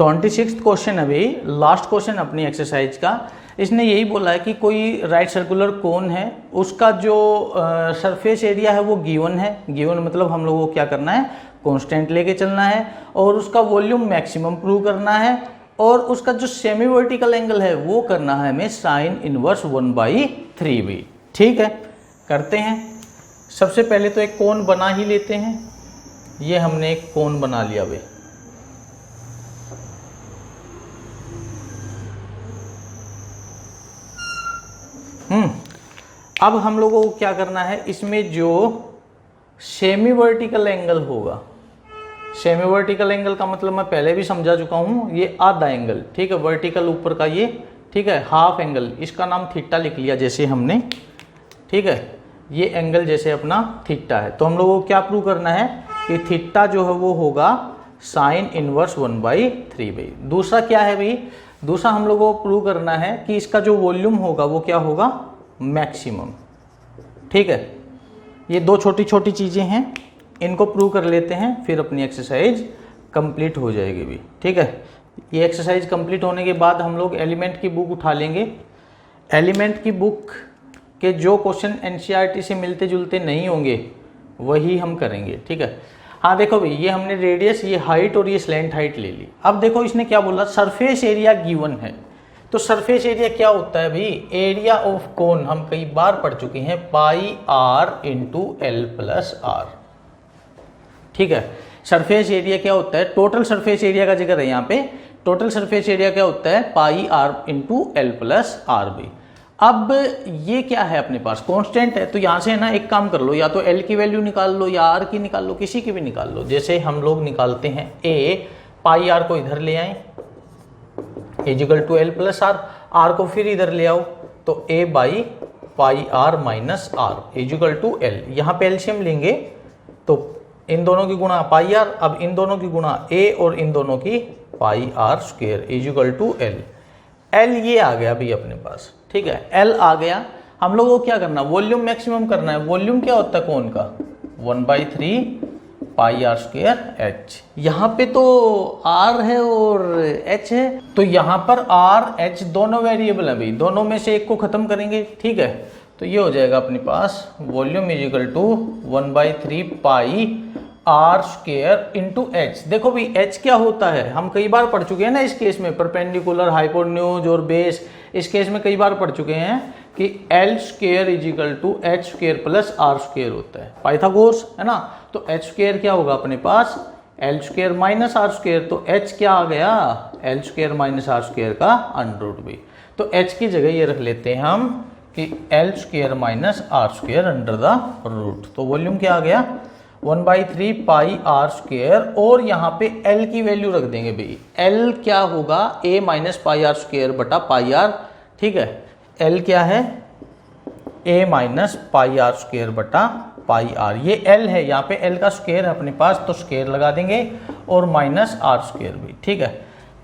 26 question अभी last question अपनी exercise का। इसने यही बोला है कि कोई राइट सर्कुलर कोन है, उसका जो सरफेस एरिया है वो गिवन है। गिवन मतलब हम लोगों को क्या करना है, कांस्टेंट लेके चलना है, और उसका वॉल्यूम मैक्सिमम प्रूव करना है, और उसका जो सेमी वर्टिकल एंगल है वो करना है हमें साइन इनवर्स 1/3 भी। ठीक है, करते हैं। सबसे पहले तो एक कोन बना ही लेते हैं। ये हमने एक कोन बना लिया भाई। अब हम लोगों को क्या करना है, इसमें जो सेमी वर्टिकल एंगल होगा, सेमी वर्टिकल एंगल का मतलब मैं पहले भी समझा चुका हूँ, ये आधा एंगल, ठीक है, वर्टिकल ऊपर का ये, ठीक है, हाफ एंगल, इसका नाम थीटा लिख लिया जैसे हमने, ठीक है, ये एंगल जैसे अपना थीटा है। तो हम लोगों को क्या प्रूव करना है कि थीटा जो है वो होगा साइन इनवर्स 1/3 भाई। दूसरा क्या है भाई, दूसरा हम लोगों को प्रूव करना है कि इसका जो वॉल्यूम होगा वो क्या होगा, मैक्सिमम। ठीक है, ये दो छोटी छोटी चीज़ें हैं, इनको प्रूव कर लेते हैं, फिर अपनी एक्सरसाइज कंप्लीट हो जाएगी भी। ठीक है, ये एक्सरसाइज कंप्लीट होने के बाद हम लोग एलिमेंट की बुक उठा लेंगे। एलिमेंट की बुक के जो क्वेश्चन एनसीईआरटी से मिलते जुलते नहीं होंगे वही हम करेंगे। ठीक है, हाँ देखो भाई, ये हमने रेडियस, ये हाइट और ये स्लैंट हाइट ले ली। अब देखो इसने क्या बोला, सरफेस एरिया गिवन है। तो सरफेस एरिया क्या होता है भाई, एरिया ऑफ कोन हम कई बार पढ़ चुके हैं, pi R into L plus R. ठीक है, सरफेस एरिया क्या होता है, टोटल सरफेस एरिया का जिक्र है यहाँ पे। टोटल सरफेस एरिया क्या होता है, pi R into L plus R भी। अब ये क्या है अपने पास, कांस्टेंट है, तो यहाँ से है ना एक काम कर लो, या तो एल की वैल्यू निकाल लो या आर की निकाल लो, किसी की भी निकाल लो। जैसे हम लोग निकालते हैं ए, पाई आर को इधर ले आए, equal to L plus R, R को फिर इधर ले आओ, तो A by pi R minus R equal to L. यहाँ पे एलसीएम लेंगे तो इन दोनों की गुणा पाई आर, अब इन दोनों की गुणा ए और इन दोनों की pi are square equal to L. L ये आ गया भाई अपने पास। ठीक है, एल आ गया। हम लोगों को क्या करना, वॉल्यूम मैक्सिमम करना है। वॉल्यूम क्या होता है कोन का, 1/3 पाई आर स्क्वायर एच। यहाँ पे तो आर है और एच है, तो यहाँ पर आर एच दोनों वेरिएबल है भाई, दोनों में से एक को खत्म करेंगे। ठीक है, तो ये हो जाएगा अपने पास volume equal to 1/3 pi are square into H. देखो भाई एच क्या होता है, हम कई बार पढ़ चुके हैं ना इस केस में, परपेंडिकुलर, हाइपोटेन्यूज और बेस, इस केस में कई बार पढ़ चुके हैं कि L square equal to H square plus R square होता है, पाइथागोरस है ना। तो एच स्क्वायर क्या होगा अपने पास, L square minus R square, तो एच क्या आ गया, L square minus R square का अंडर रूट भी। तो एच की जगह ये रख लेते हैं हम कि L square minus R square under the root. तो वॉल्यूम क्या आ गया, 1/3 पाई आर स्क्वायर, और यहाँ पे एल की वैल्यू रख देंगे भाई। एल क्या होगा, ए माइनस पाई आर स्क्वायर बटा पाई आर। ठीक है, एल क्या है, ए माइनस पाई आर स्क्वायर बटा पाई आर। ये एल है, यहाँ पे एल का स्क्वायर है अपने पास, तो स्क्वायर लगा देंगे, और माइनस आर स्क्वायर भी। ठीक है,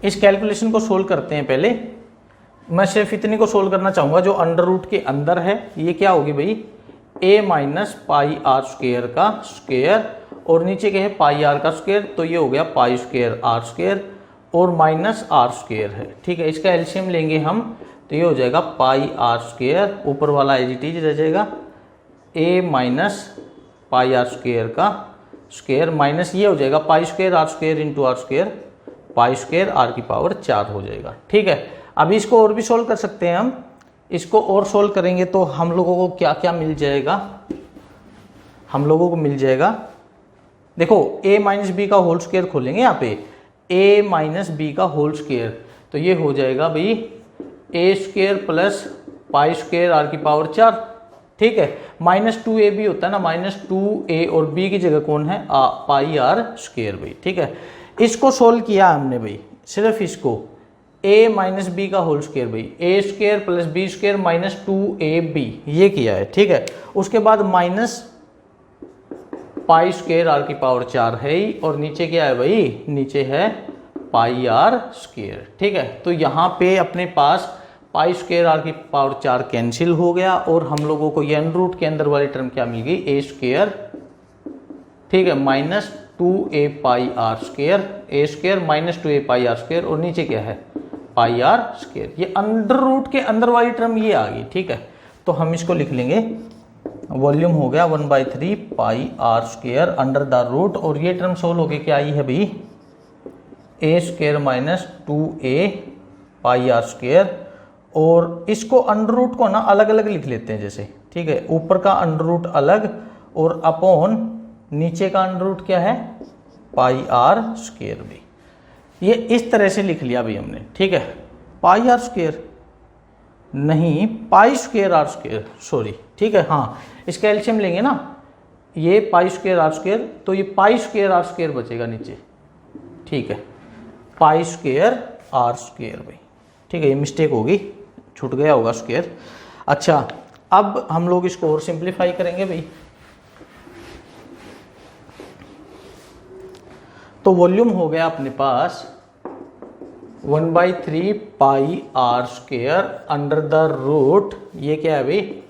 इस कैलकुलेशन को सोल्व करते हैं। पहले मैं सिर्फ इतनी को सोल्व करना चाहूँगा जो अंडर रूट के अंदर है। ये क्या होगी भाई, ए माइनस पाई आर स्क्वायर का स्क्वायर, और नीचे क्या है पाई आर का स्क्वायर, तो ये हो गया पाई स्क्वायर आर स्क्वायर, और माइनस आर स्क्वायर है। ठीक है, इसका एलसीएम लेंगे हम, तो ये हो जाएगा पाई आर स्क्वायर, ऊपर वाला एज इट इज रह जाएगा, A minus pi are square का स्क्वायर, माइनस ये हो जाएगा pi square R square into R square, pi square R की पावर 4 हो जाएगा। ठीक है, अभी इसको और भी सोल्व कर सकते हैं हम। इसको और सोल्व करेंगे तो हम लोगों को क्या क्या मिल जाएगा, हम लोगों को मिल जाएगा, देखो a माइनस बी का होल स्क्वायर खोलेंगे यहाँ पे, a माइनस बी का होल स्क्वायर, तो ये हो जाएगा भाई ए square plus pi square R की पावर 4। ठीक है, -2a भी होता है ना, -2a, और b की जगह कौन है, पाई आर स्क्वायर भाई। ठीक है, इसको सोल्व किया हमने भाई, सिर्फ इसको a माइनस बी का होल स्क्वायर भाई, ए square plus B square -2ab, ये किया है। ठीक है, उसके बाद माइनस पाई स्क्वायर आर की पावर 4 है ही, और नीचे क्या है भाई, नीचे है पाई आर स्क्वायर। ठीक है, तो यहाँ पे अपने पास पाई स्क्वायर आर की पावर 4 कैंसिल हो गया, और हम लोगों को ये अंडर रूट के अंदर वाली टर्म क्या मिल गई, ए स्क्वायर, ठीक है, minus 2a pi R square, A square minus 2a pi R square, और नीचे क्या है पाई आर स्क्वेयर। ये अंडर रूट के अंदर वाली टर्म ये आ गई, ठीक है। तो हम इसको लिख लेंगे, वॉल्यूम हो गया 1/3 pi R square under the root, और ये टर्म सोल्व होके क्या आई है भाई, A square minus 2a pi R square. और इसको अंडर रूट को ना अलग अलग लिख लेते हैं जैसे, ठीक है, ऊपर का अंडर रूट अलग और अपॉन नीचे का अंडर रूट क्या है पाई आर स्क्वेयर भी। ये इस तरह से लिख लिया भाई हमने, ठीक है। पाई आर स्क्वेयर नहीं, पाई स्क्वेयर आर स्क्वेयर, सॉरी, ठीक है। हाँ, इसका एलसीएम लेंगे ना, ये पाई स्क्वेयर आर स्क्वेयर, तो ये पाई स्क्वेयर आर स्क्वेयर बचेगा नीचे, ठीक है, पाई स्क्वेयर आर स्क्वेयर भाई, ठीक है। ये मिस्टेक होगी, छूट गया होगा स्क्वेयर। अच्छा, अब हम लोग इसको और सिंप्लीफाई करेंगे भाई। तो वॉल्यूम हो गया अपने पास 1/3 pi R square under the root, ये क्या है भाई,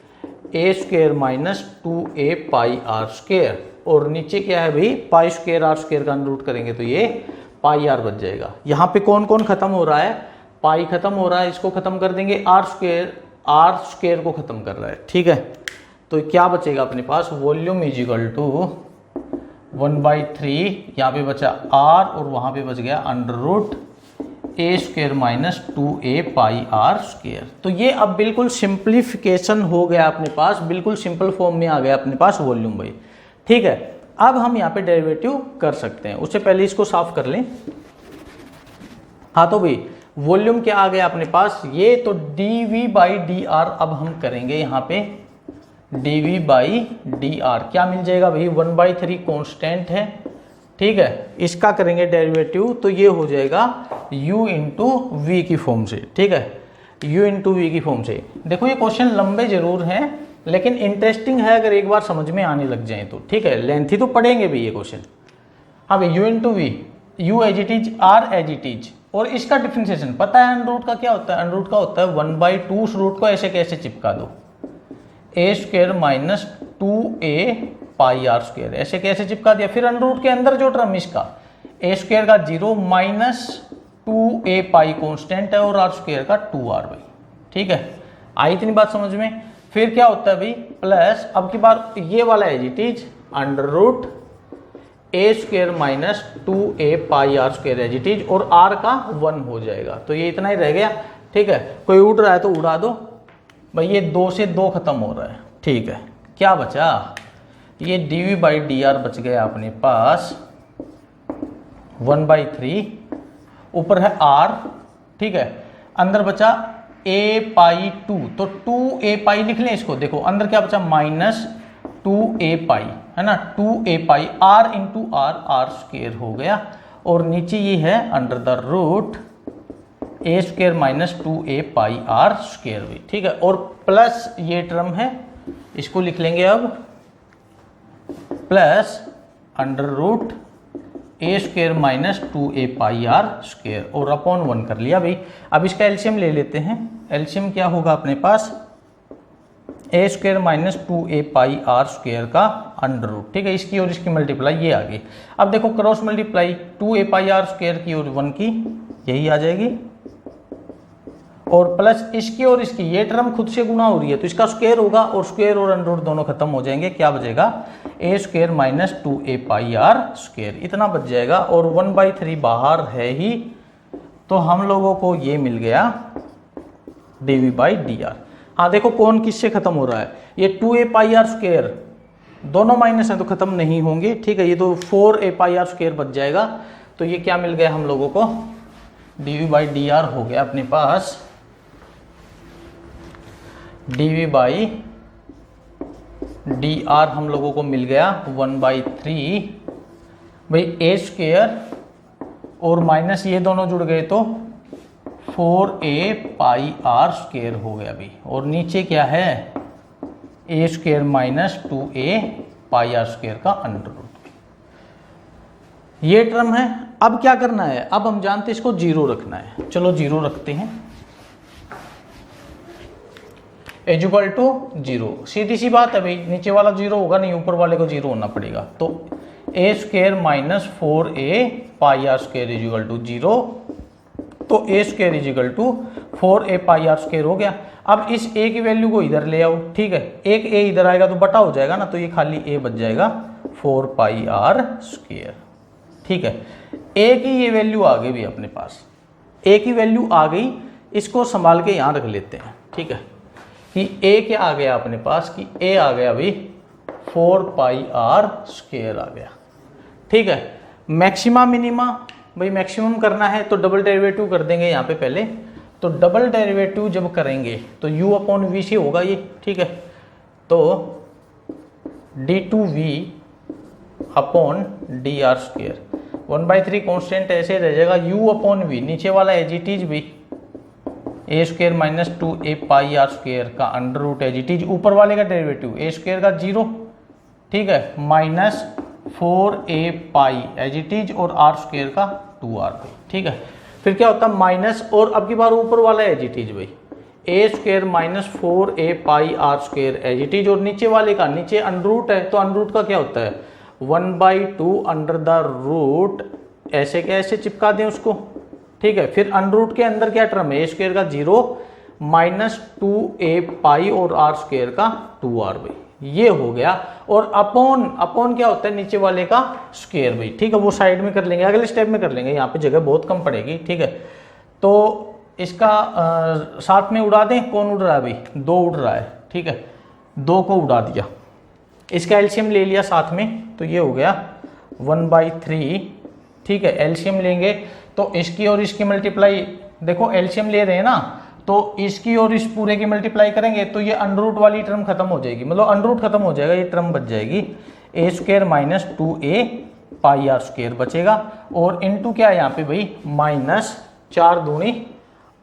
A square minus 2a pi R square, और नीचे क्या है भाई पाई स्क्वेयर आर स्क्वेयर का अंडर रूट करेंगे तो ये पाई आर बच जाएगा। यहाँ पे कौन कौन खत्म हो रहा है, पाई खत्म हो रहा है, इसको खत्म कर देंगे, आर स्क्वेयर को खत्म कर रहा है, ठीक है। तो क्या बचेगा अपने पास, वॉल्यूम इज इक्वल टू 1/3, यहाँ पे बचा आर और वहाँ पे बच गया under root A square minus 2a pi R square. तो ये अब बिल्कुल सिंप्लीफिकेशन हो गया अपने पास, बिल्कुल सिंपल फॉर्म में आ गया अपने पास वॉल्यूम भाई, ठीक है। अब हम यहाँ पे डेरिवेटिव कर सकते हैं, उससे पहले इसको साफ कर लें। हाँ, तो भाई वॉल्यूम क्या आ गया अपने पास, ये तो dv/dr, अब हम करेंगे यहाँ पे dv/dr, क्या मिल जाएगा भाई 1/3 कांस्टेंट है, ठीक है। इसका करेंगे डेरिवेटिव तो ये हो जाएगा u इंटू वी की फॉर्म से, ठीक है, u इंटू वी की फॉर्म से। देखो ये क्वेश्चन लंबे जरूर हैं लेकिन इंटरेस्टिंग है अगर एक बार समझ में आने लग जाए तो, ठीक है। लेंथी तो पढ़ेंगे भी ये क्वेश्चन। हाँ भाई, u into V, u as it is, r as it is, और इसका डिफरेंशिएशन पता है अंडर रूट का क्या होता है, अंडर रूट का होता है 1/2, उस रूट को ऐसे कैसे चिपका दो, A square minus 2a pi R square, ऐसे कैसे चिपका दिया। फिर अंडर रूट के अंदर जो टर्म इसका ए स्क्वेयर का 0 माइनस 2a पाई कांस्टेंट है और आर स्क्वेयर का 2r भाई, ठीक है। आई इतनी बात समझ में। फिर क्या होता है भाई प्लस, अब की बार ये वाला as it is under root A square minus 2a pi R square as it is, और r का 1 हो जाएगा। तो ये इतना ही रह गया, ठीक है। कोई उड़ रहा है तो उड़ा दो भाई, ये 2 से 2 खत्म हो रहा है, ठीक है। क्या बचा, ये dv/dr बच गया अपने पास 1/3, ऊपर है r, ठीक है, अंदर बचा a पाई 2, तो 2a पाई लिख लें इसको। देखो अंदर क्या बचा माइनस 2a पाई, है ना, 2a pi r into r square हो गया, और नीचे ये है under the root A square minus 2a pi R square भी, ठीक है। और प्लस ये टर्म है, इसको लिख लेंगे अब plus under root A square minus 2a pi R square, और अपॉन 1 कर लिया भाई। अब इसका एलसीएम ले लेते हैं। एलसीएम क्या होगा अपने पास, A square minus 2a pi R square का अंडर रूट, ठीक है। इसकी और इसकी मल्टीप्लाई ये आ गई। अब देखो cross multiply 2a pi R square की और 1 की, यही आ जाएगी, और प्लस इसकी और इसकी, ये टर्म खुद से गुना हो रही है तो इसका स्क्वायर होगा, और स्क्वायर और अंडर रूट दोनों खत्म हो जाएंगे। क्या बचेगा, A square minus 2a pi are square, इतना बच जाएगा। और 1/3 बाहर है ही, तो हम लोगों को ये मिल गया dv/dr। हाँ देखो कौन किससे खत्म हो रहा है, ये 2a पाई आर स्क्वायर, दोनों माइनस है तो खत्म नहीं होंगे, ठीक है। ये तो 4a पाई आर स्क्वायर बच जाएगा। तो ये क्या मिल गया हम लोगों को, dv/dr हो गया अपने पास dv/dr हम लोगों को मिल गया 1/3 भाई ए स्क्वेयर, और माइनस ये दोनों जुड़ गए तो 4a पाई आर स्क्वेयर हो गया अभी, और नीचे क्या है A square minus 2a pi R square का अंडर रूट, ये टर्म है। अब क्या करना है, अब हम जानते हैं इसको 0 रखना है, चलो 0 रखते हैं, एज इक्वल टू 0। सीधी सी बात है भाई, नीचे वाला 0 होगा नहीं, ऊपर वाले को 0 होना पड़ेगा। तो a square minus 4a pi are square is equal to 0, तो a square is equal to 4a pi are square हो गया। अब इस a की वैल्यू को इधर ले आओ, ठीक है, एक a इधर आएगा तो बटा हो जाएगा ना, तो ये खाली a बच जाएगा 4 पाई आर स्क्वायर, ठीक है। a की ये वैल्यू आ गई भी अपने पास, a की वैल्यू आ गई, इसको संभाल के यहाँ रख लेते हैं, ठीक है, कि a क्या आ गया अपने पास, कि a आ गया भाई 4 पाई आर स्क्वायर आ गया, ठीक है। मैक्सिमा मिनिमा, भाई मैक्सिमम करना है तो डबल डेरिवेटिव कर देंगे यहाँ पे पहले, तो डबल डेरिवेटिव जब करेंगे तो u अपॉन वी से होगा ये, ठीक है, तो d2v upon D R square 1/3 constant ऐसे रह जाएगा, u अपॉन वी नीचे वाला एज इट इज भी a square minus 2a pi are square का under root as it is, ऊपर वाले का डेरिवेटिव ए स्क्वायर का 0, ठीक है, minus 4a pi as it is और आर स्क्वायर का 2r, ठीक है। फिर क्या होता है माइनस, और अब की बार ऊपर वाला एज इट इज भाई ए square minus 4a pi are square as it is, और नीचे वाले का, नीचे अंडर रूट है तो अंडर रूट का क्या होता है 1/2 अंडर द रूट, ऐसे क्या ऐसे चिपका दें उसको, ठीक है। फिर अंडर रूट के अंदर क्या टर्म है, ए स्क्वायर का 0 माइनस 2a पाई और आर स्क्वायर का 2r भाई, ये हो गया। और अपॉन, अपॉन क्या होता है नीचे वाले का स्क्वायर भाई, ठीक है, वो साइड में कर लेंगे, अगले स्टेप में कर लेंगे, यहाँ पे जगह बहुत कम पड़ेगी, ठीक है। तो इसका साथ में उड़ा दें, कौन उड़ रहा है भाई, 2 उड़ रहा है, ठीक है, 2 को उड़ा दिया, इसका एलसीएम ले लिया साथ में, तो ये हो गया 1/3, ठीक है। एलसीएम लेंगे तो इसकी और इसकी मल्टीप्लाई, देखो एलसीएम ले रहे हैं ना, तो इसकी और इस पूरे की मल्टीप्लाई करेंगे तो ये अंडर रूट वाली टर्म खत्म हो जाएगी, मतलब अंडर रूट खत्म हो जाएगा, ये टर्म बच जाएगी a square minus 2a pi are square बचेगा, और इनटू क्या है यहाँ पे भाई माइनस 4 दूनी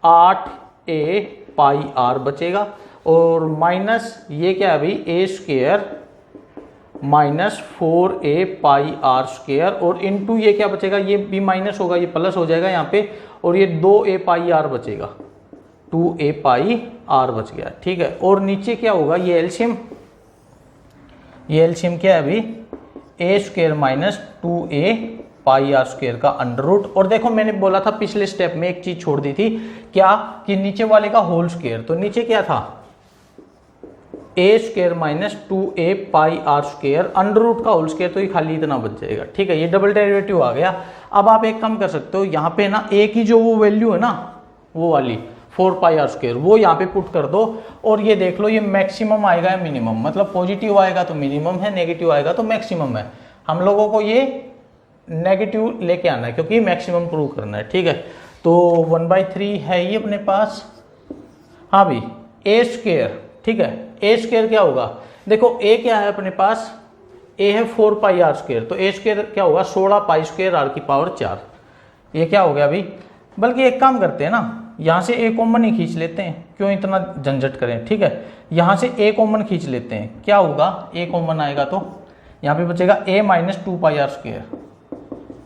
8a पाई आर बचेगा, और माइनस ये क्या है भाई ए square minus 4a pi are square, और इनटू ये क्या बचेगा, ये भी माइनस होगा, ये प्लस हो जाएगा यहाँ पे, और ये 2a पाई आर बचेगा, 2a पाई आर बच गया, ठीक है। और नीचे क्या होगा, ये एलसीएम, ये एलसीएम क्या है अभी a square minus 2a pi are square का अंडर रूट, और देखो मैंने बोला था पिछले स्टेप में एक चीज छोड़ दी थी, क्या कि नीचे वाले का होल स्क्वायर, तो नीचे क्या था a square minus 2a pi are square under root का होल स्क्वायर, तो ये खाली इतना बच जाएगा, ठीक है, ये डबल डेरिवेटिव आ गया। अब आप एक काम कर सकते हो, यहाँ पे ना a की जो वो वैल्यू है ना, वो वाली 4 पाई आर स्क्वायर, वो यहाँ पे पुट कर दो, और ये देख लो ये मैक्सिमम आएगा या मिनिमम, मतलब पॉजिटिव आएगा तो मिनिमम है, नेगेटिव आएगा तो मैक्सिमम है। हम लोगों को ये नेगेटिव लेके आना है क्योंकि मैक्सिमम प्रूव करना है, ठीक है। तो 1/3 है ये अपने पास, हाँ भाई ए स्क्वायर, ठीक है, ए स्क्वायर क्या होगा, देखो ए क्या है अपने पास, ए है 4 पाई आर स्क्वायर, तो ए स्क्वायर क्या होगा 16 पाई स्क्वायर आर की पावर 4, ये क्या हो गया अभी। बल्कि एक काम करते हैं ना, यहाँ से ए कॉमन ही खींच लेते हैं, क्यों इतना झंझट करें, ठीक है, यहाँ से ए कॉमन खींच लेते हैं, क्या होगा ए कॉमन आएगा तो यहाँ पे बचेगा a minus 2 pi are square,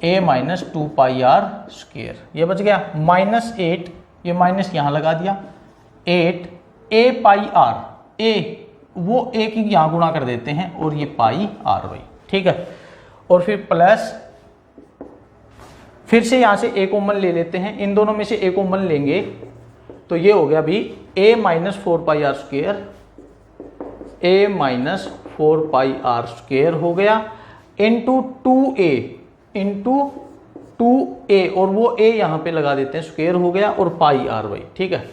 a minus 2 pi are square, ये बच गया, माइनस 8, ये माइनस यहाँ लगा दिया, 8 ए पाई आर, ए वो ए की यहाँ गुणा कर देते हैं, और ये पाई आर भाई, ठीक है, और फिर प्लस, फिर से यहाँ से ए कॉमन ले लेते हैं, इन दोनों में से ए कॉमन लेंगे तो ये हो गया अभी a minus 4 pi are square, a minus 4 pi are square हो गया, इंटू 2a इंटू 2a, और वो a यहाँ पे लगा देते हैं, स्क्वायर हो गया, और पाई आर भाई, ठीक है,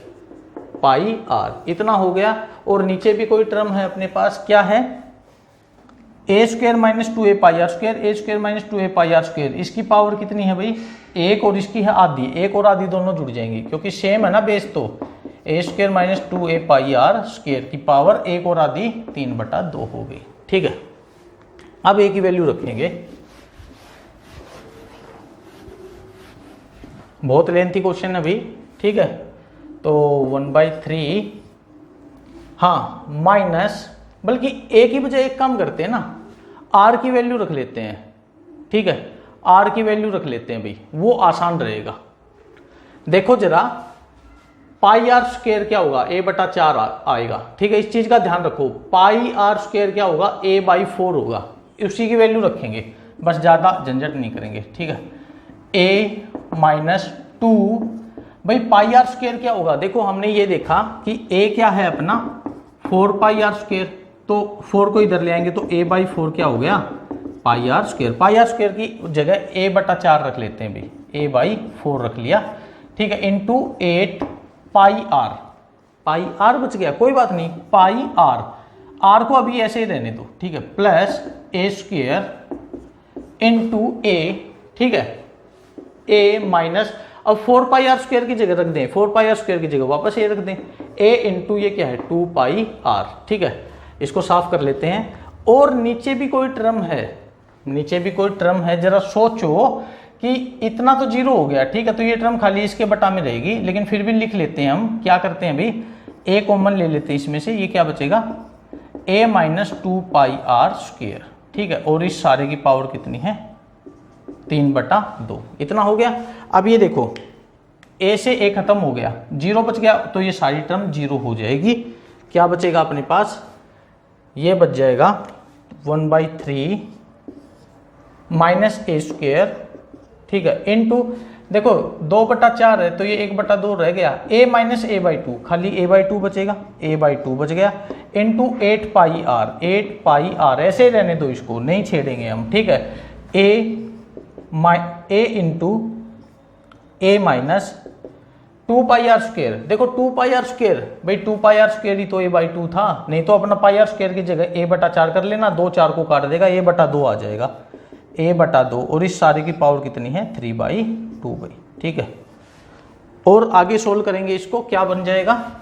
पाई आर इतना हो गया। और नीचे भी कोई टर्म है अपने पास, क्या है a square minus 2a pi are square, a square minus 2a pi are square, इसकी पावर कितनी है भाई 1, और इसकी है आधी, 1 और आधी दोनों जुड़ जाएंगी क्योंकि सेम है ना बेस, तो a square minus 2a pi are square की पावर 1 और आधी 3/2 हो गई, ठीक है। अब ए की वैल्यू रखेंगे, बहुत लेंथी क्वेश्चन है अभी, ठीक है, तो 1/3, हाँ माइनस, बल्कि ए की बजाय एक काम करते हैं ना, आर की वैल्यू रख लेते हैं, ठीक है, आर की वैल्यू रख लेते हैं भाई, वो आसान रहेगा। देखो जरा पाई आर स्क्वायर क्या होगा, a/4 आएगा, ठीक है, इस चीज का ध्यान रखो, पाई आर स्क्वायर क्या होगा a/4 होगा, उसी की वैल्यू रखेंगे, बस ज़्यादा झंझट नहीं करेंगे, ठीक है। a माइनस 2 भाई पाई आर स्क्वायर क्या होगा, देखो हमने ये देखा कि a क्या है अपना 4 पाई आर स्क्वायर, तो 4 को इधर ले आएंगे तो a बाई 4 क्या हो गया pi are square. Pi are square की जगह a बटा 4 रख लेते हैं भाई, a बाई 4 रख लिया, ठीक है, इंटू 8 पाई आर बच गया, कोई बात नहीं, पाई आर को अभी ऐसे ही रहने दो, ठीक है, plus a square into a, ठीक है, a माइनस, अब 4 पाई आर स्क्वायर की जगह रख दें, 4 पाई आर स्क्वायर की जगह वापस a रख दें, a इंटू ये क्या है 2 पाई आर, ठीक है, इसको साफ कर लेते हैं। और नीचे भी कोई टर्म है, जरा सोचो कि इतना तो जीरो हो गया, ठीक है, तो ये टर्म खाली इसके बटा में रहेगी, लेकिन फिर भी लिख लेते हैं हम, क्या करते हैं भाई a कॉमन ले लेते हैं इसमें से, ये क्या बचेगा a minus 2 pi are square, ठीक है, और इस सारे की पावर कितनी है 3/2, इतना हो गया। अब ये देखो a से a खत्म हो गया, जीरो बच गया, तो ये सारी टर्म जीरो हो जाएगी, क्या बचेगा अपने पास, ये बच जाएगा 1/3 माइनस a स्क्वायर, ठीक है, इंटू देखो 2/4 है तो ये 1/2 रह गया, a माइनस a बाई 2, खाली a बाई 2 बचेगा, a बाई 2 बच गया, इंटू 8 पाई आर, ऐसे रहने दो इसको, नहीं छेड़ेंगे हम, ठीक है, a into a minus 2 pi are square, देखो 2 पाई आर स्क्वायर भाई 2 पाई आर स्क्वायर ही तो a बाई 2 था, नहीं तो अपना पाई आर स्क्वायर की जगह a/4 कर लेना, 2 4 को काट देगा, a/2 आ जाएगा, a/2, और इस सारे की पावर कितनी है 3/2 भाई, ठीक है। और आगे सोल्व करेंगे इसको, क्या बन जाएगा,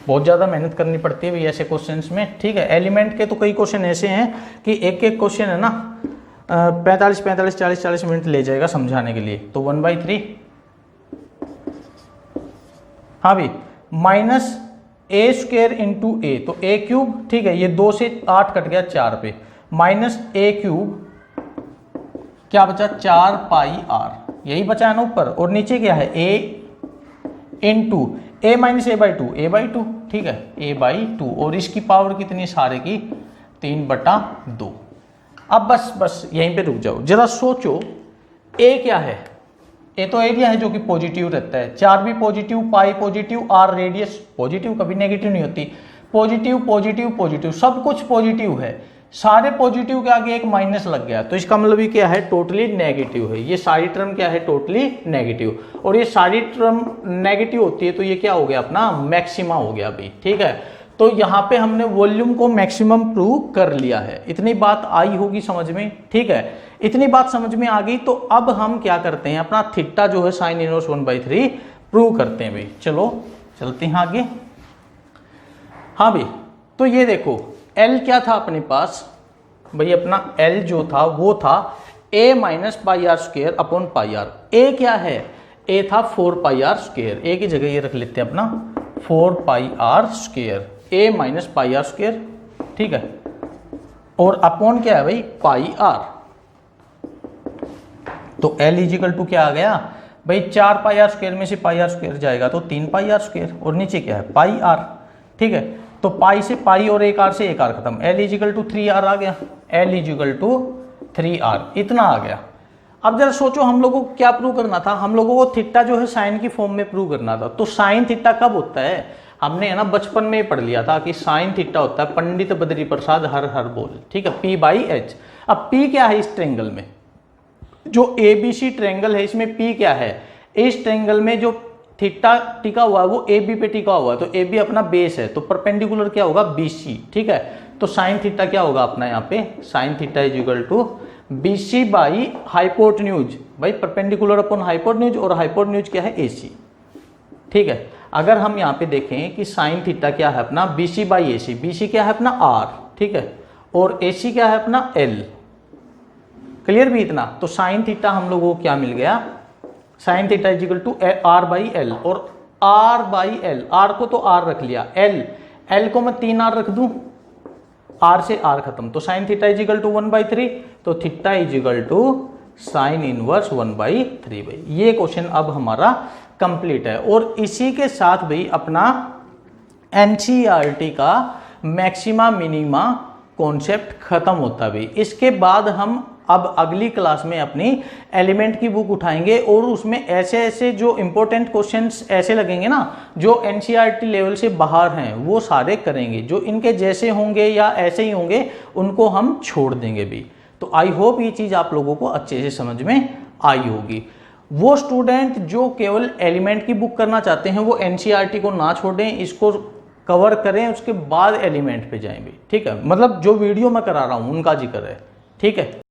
बहुत ज़्यादा मेहनत करनी पड़ती है भाई ऐसे क्वेश्चंस में, ठीक है। एलिमेंट के तो कई क्वेश्चन ऐसे हैं कि एक एक क्वेश्चन है ना 45 40 मिनट ले जाएगा समझाने के लिए, तो 1/3, हाँ भाई, minus a square into a, तो a क्यूब, ठीक है, ये 2 से 8 कट गया 4 पे, माइनस a क्यूब, क्या बचा 4 पाई आर, यही बचा है ना ऊपर, और नीचे क्या है a into a minus a by 2, ठीक है, a बाई 2, और इसकी पावर कितनी सारे की 3/2। अब बस यहीं पे रुक जाओ, जरा सोचो a क्या है, a तो एरिया है जो कि पॉजिटिव रहता है, 4 भी positive, pi positive, R radius positive, कभी नेगेटिव नहीं होती, पॉजिटिव सब कुछ पॉजिटिव है, सारे पॉजिटिव के आगे एक माइनस लग गया, तो इसका मतलब ये क्या है टोटली नेगेटिव है, ये सारी टर्म क्या है टोटली नेगेटिव, और ये सारी टर्म नेगेटिव होती है तो ये क्या हो गया अपना मैक्सिमा हो गया भाई, ठीक है। तो यहाँ पे हमने वॉल्यूम को मैक्सिमम प्रूव कर लिया है, इतनी बात आई होगी समझ में, ठीक है, इतनी बात समझ में आ गई। तो अब हम क्या करते हैं, अपना थीटा जो है साइन इनवर्स 1/3 प्रूव करते हैं भाई, चलो चलते हैं आगे। हाँ भाई, तो ये देखो L क्या था अपने पास भाई, अपना L जो था वो था a minus pi are square upon pi R, a क्या है, a था 4 पाई आर स्क्वायर, a की जगह ये रख लेते हैं अपना 4 pi are square, a minus pi are square, ठीक है, और अपॉन क्या है भाई पाई आर, तो L इजिकल टू क्या आ गया भाई 4 पाई आर स्क्वायर में से पाई आर स्क्वायर जाएगा तो 3 पाई आर स्क्वायर, और नीचे क्या है पाई आर, ठीक है, तो पाई से पाई और एक आर से एक आर खत्म, L इजिकल टू 3R आ गया, L इजिकल टू 3R, इतना आ गया। अब जरा सोचो हम लोगों को क्या प्रूव करना था, हम लोगों को थीटा जो है साइन की फॉर्म में प्रूव करना था, तो साइन थीटा कब होता है, हमने है ना बचपन में पढ़ लिया था कि साइन थीटा होता है पंडित बद्री प्रसाद हर हर बोल, ठीक है, P/H। अब P क्या है इस ट्रेंगल में, जो ABC ट्रेंगल है इसमें P क्या है, इस ट्रेंगल में जो थीटा टिका हुआ है वो AB पे टिका हुआ है, तो AB अपना बेस है, तो परपेंडिकुलर क्या होगा BC, ठीक है, तो साइन थीटा क्या होगा अपना यहाँ पे, sine theta is equal to BC by hypotenuse, भाई परपेंडिकुलर अपॉन हाइपोटेन्यूज, और हाइपोटेन्यूज क्या है AC, ठीक है। अगर हम यहाँ पे देखें कि साइन थीटा क्या है अपना BC बाई AC, BC क्या है अपना R, ठीक है, और AC क्या है अपना L, क्लियर भी इतना, तो साइन थीटा हम लोगों को क्या मिल गया, sine theta is equal to R/L, और R/L, R को तो R रख लिया, L को मैं 3R रख दूं, R से R खत्म, तो sine theta is equal to 1/3, तो theta is equal to sine inverse 1/3 भाई। ये क्वेश्चन अब हमारा कंप्लीट है, और इसी के साथ भाई अपना NCERT का मैक्सिमा मिनिमा कॉन्सेप्ट खत्म होता भी। इसके बाद हम अब अगली क्लास में अपनी एलिमेंट की बुक उठाएंगे और उसमें ऐसे ऐसे जो इंपॉर्टेंट क्वेश्चंस ऐसे लगेंगे ना जो एनसीईआरटी लेवल से बाहर हैं वो सारे करेंगे, जो इनके जैसे होंगे या ऐसे ही होंगे उनको हम छोड़ देंगे भी। तो आई होप ये चीज़ आप लोगों को अच्छे से समझ में आई होगी। वो स्टूडेंट जो केवल एलिमेंट की बुक करना चाहते हैं वो एनसीईआरटी को ना छोड़ें, इसको कवर करें, उसके बाद एलिमेंट पे जाएं भी, ठीक है। मतलब जो वीडियो मैं करा रहा हूँ उनका जिक्र है, ठीक है।